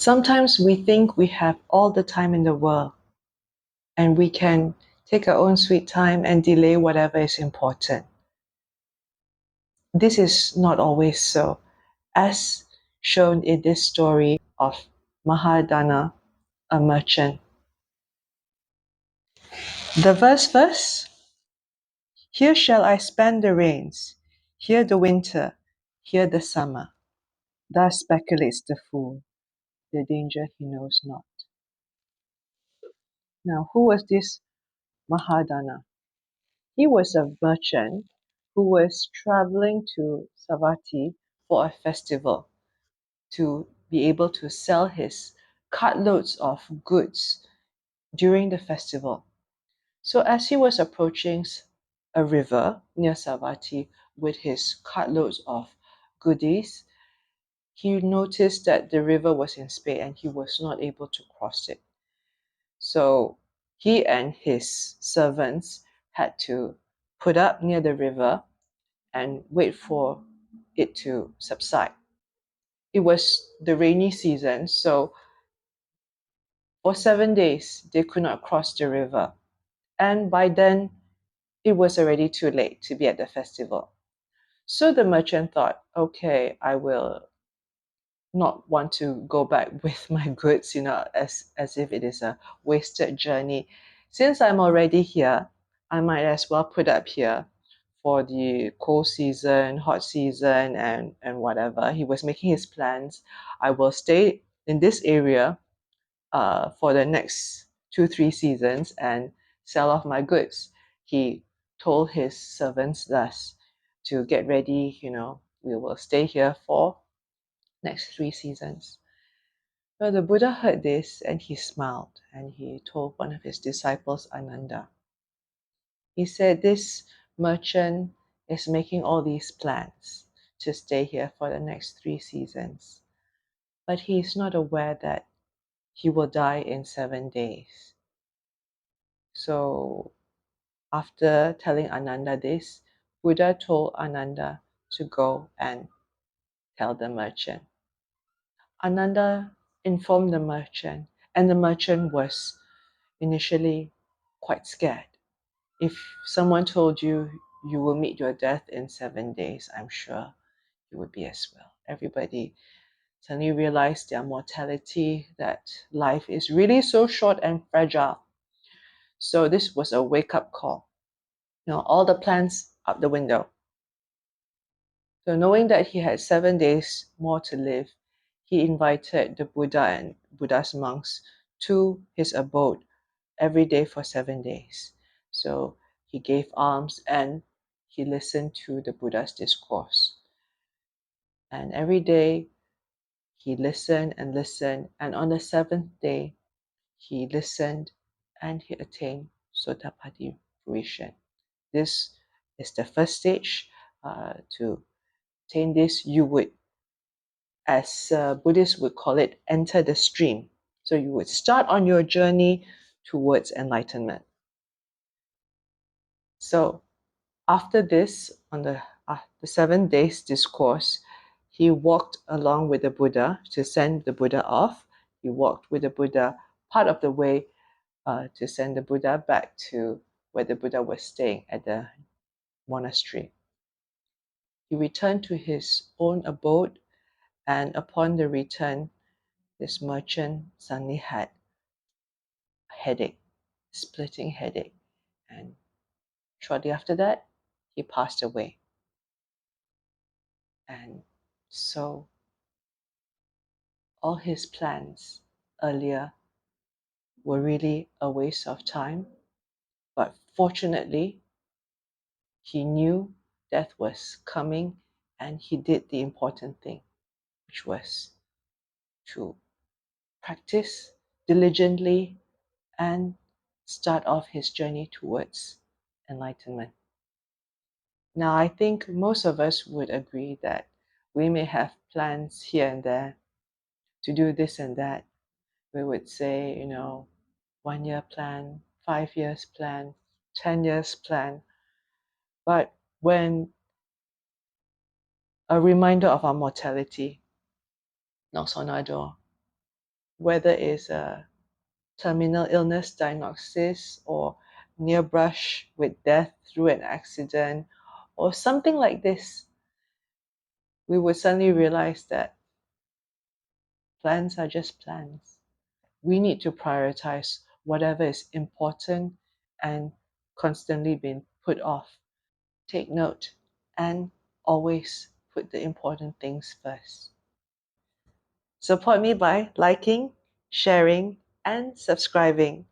Sometimes we think we have all the time in the world and we can take our own sweet time and delay whatever is important. This is not always so, as shown in this story of Mahadhana, a merchant. The verse: here shall I spend the rains, here the winter, here the summer. Thus speculates the fool, the danger he knows not. Now, who was this Mahadhana? He was a merchant who was traveling to Savatthi for a festival to be able to sell his cartloads of goods during the festival. So as he was approaching a river near Savatthi with his cartloads of goodies, he noticed that the river was in spate and he was not able to cross it. So he and his servants had to put up near the river and wait for it to subside. It was the rainy season, so for 7 days they could not cross the river. And by then, it was already too late to be at the festival. So the merchant thought, okay, I will not want to go back with my goods, as if it is a wasted journey. Since I'm already here, I might as well put up here for the cold season, hot season, and whatever. He was making his plans. I will stay in this area for the next 2-3 seasons and sell off my goods. He told his servants thus to get ready, we will stay here for next 3 seasons. Well, the Buddha heard this and he smiled and he told one of his disciples, Ananda. He said, this merchant is making all these plans to stay here for the next 3 seasons, but he is not aware that he will die in 7 days. So after telling Ananda this, Buddha told Ananda to go and tell the merchant. Ananda informed the merchant, and the merchant was initially quite scared. If someone told you you will meet your death in 7 days, I'm sure you would be as well. Everybody suddenly realized their mortality, that life is really so short and fragile. So this was a wake-up call. All the plans out the window. So knowing that he had 7 days more to live, he invited the Buddha and Buddha's monks to his abode every day for 7 days. So he gave alms and he listened to the Buddha's discourse. And every day he listened and listened, and on the 7th day he listened and he attained Sotapatti fruition. This is the first stage. To attain this, you would, as Buddhists would call it, enter the stream. So you would start on your journey towards enlightenment. So after this, on the 7 days discourse, he walked along with the Buddha to send the Buddha off. He walked with the Buddha part of the way to send the Buddha back to where the Buddha was staying at the monastery. He returned to his own abode, and upon the return, this merchant suddenly had a headache, splitting headache, and shortly after that, he passed away. And so all his plans earlier were really a waste of time, but fortunately, he knew death was coming and he did the important thing, which was to practice diligently and start off his journey towards enlightenment. Now, I think most of us would agree that we may have plans here and there to do this and that. We would say, 1 year plan, 5 years plan, 10 years plan. But when a reminder of our mortality knocks on our door, whether it's a terminal illness diagnosis or near brush with death through an accident or something like this, we would suddenly realize that plans are just plans. We need to prioritize whatever is important and constantly being put off. Take note and always put the important things first. Support me by liking, sharing, and subscribing.